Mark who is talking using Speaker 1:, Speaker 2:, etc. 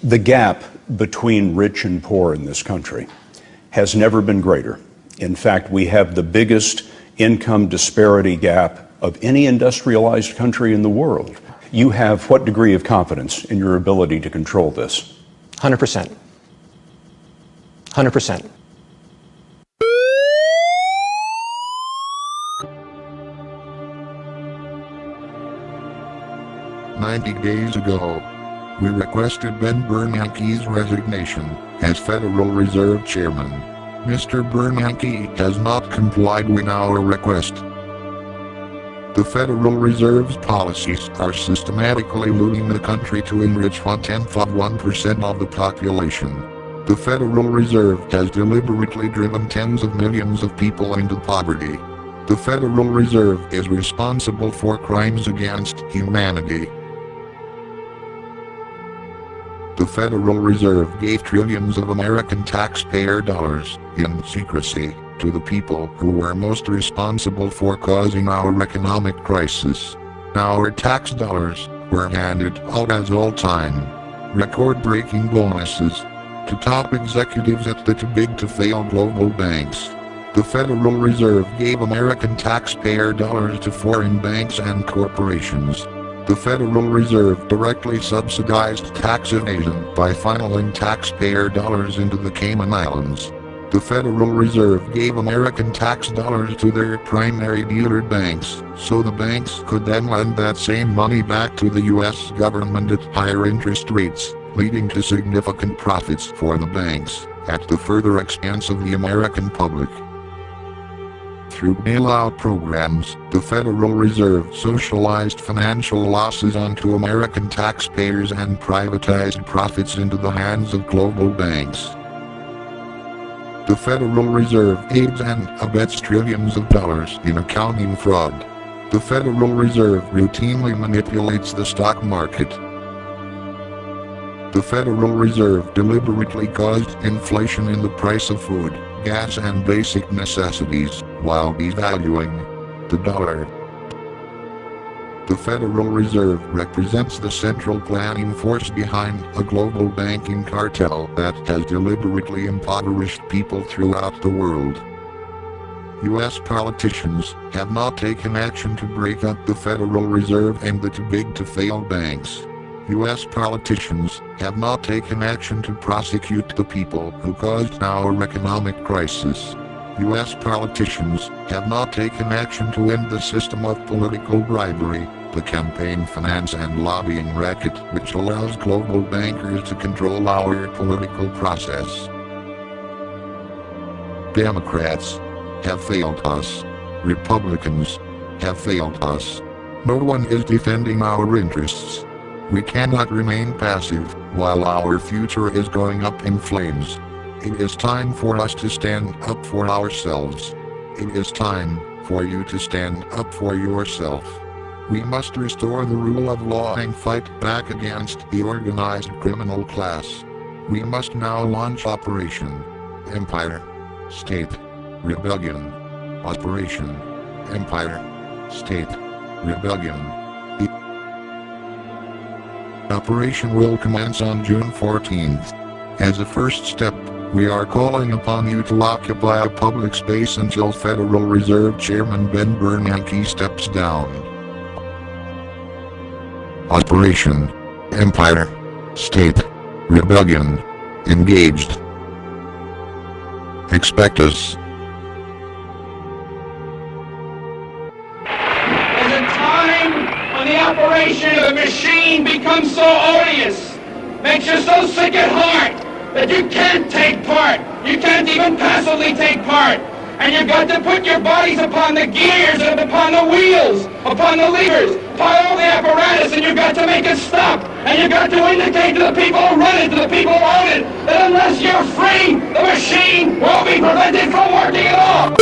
Speaker 1: The gap between rich and poor in this country has never been greater. In fact, we have the biggest income disparity gap of any industrialized country in the world. You have what degree of confidence in your ability to control this?
Speaker 2: 100%. 100%.
Speaker 3: "90 days ago, we requested Ben Bernanke's resignation as Federal Reserve Chairman. Mr. Bernanke has not complied with our request. The Federal Reserve's policies are systematically looting the country to enrich 0.1% of the population. The Federal Reserve has deliberately driven tens of millions of people into poverty. The Federal Reserve is responsible for crimes against humanity. The Federal Reserve gave trillions of American taxpayer dollars, in secrecy, to the people who were most responsible for causing our economic crisis. Our tax dollars were handed out as all-time, record-breaking bonuses to top executives at the too-big-to-fail global banks. The Federal Reserve gave American taxpayer dollars to foreign banks and corporations. The Federal Reserve directly subsidized tax evasion by funneling taxpayer dollars into the Cayman Islands. The Federal Reserve gave American tax dollars to their primary dealer banks, so the banks could then lend that same money back to the U.S. government at higher interest rates, leading to significant profits for the banks, at the further expense of the American public. Through bailout programs, the Federal Reserve socialized financial losses onto American taxpayers and privatized profits into the hands of global banks. The Federal Reserve aids and abets trillions of dollars in accounting fraud. The Federal Reserve routinely manipulates the stock market. The Federal Reserve deliberately caused inflation in the price of food, gas and basic necessities, while devaluing the dollar. The Federal Reserve represents the central planning force behind a global banking cartel that has deliberately impoverished people throughout the world. U.S. politicians have not taken action to break up the Federal Reserve and the too-big-to-fail banks. U.S. politicians have not taken action to prosecute the people who caused our economic crisis. U.S. politicians have not taken action to end the system of political bribery, the campaign finance and lobbying racket which allows global bankers to control our political process. Democrats have failed us. Republicans have failed us. No one is defending our interests. We cannot remain passive while our future is going up in flames. It is time for us to stand up for ourselves. It is time for you to stand up for yourself. We must restore the rule of law and fight back against the organized criminal class. We must now launch Operation Empire State Rebellion. Operation Empire State Rebellion. The operation will commence on June 14th. As a first step, we are calling upon you to occupy a public space until Federal Reserve Chairman Ben Bernanke steps down. Operation Empire State Rebellion. Engaged. Expect us.
Speaker 4: There's a time when the operation of the machine becomes so odious, makes you so sick at heart, that you can't take part. You can't even passively take part. And you've got to put your bodies upon the gears and upon the wheels, upon the levers, upon all the apparatus, and you've got to make it stop. And you've got to indicate to the people who run it, to the people who own it, that unless you're free, the machine will be prevented from working at all.